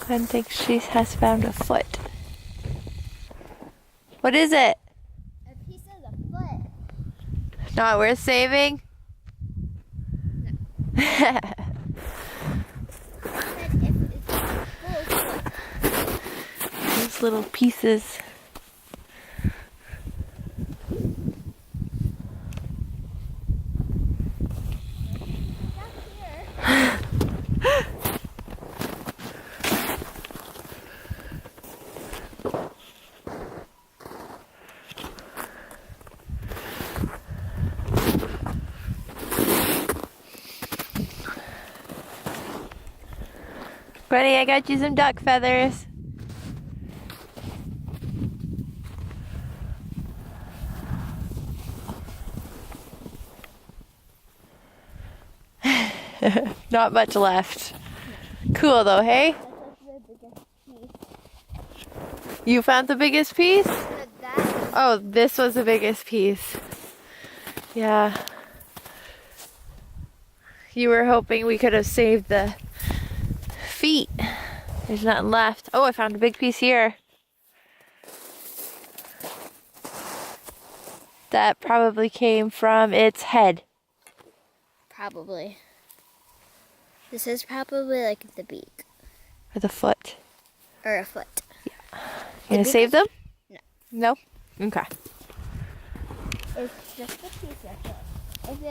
Gwen thinks she has found a foot. What is it? A piece of the foot. Not worth saving? No. If it's full foot. Those little pieces. Buddy, I got you some duck feathers. Not much left. Cool though, hey? You found the biggest piece? Oh, this was the biggest piece. Yeah. You were hoping we could have saved the feet. There's nothing left. Oh, I found a big piece here. That probably came from its head. Probably. This is probably like the beak. Or the foot. Or a foot. Yeah. You gonna save them? No. No? Okay. It's just a piece of it. If it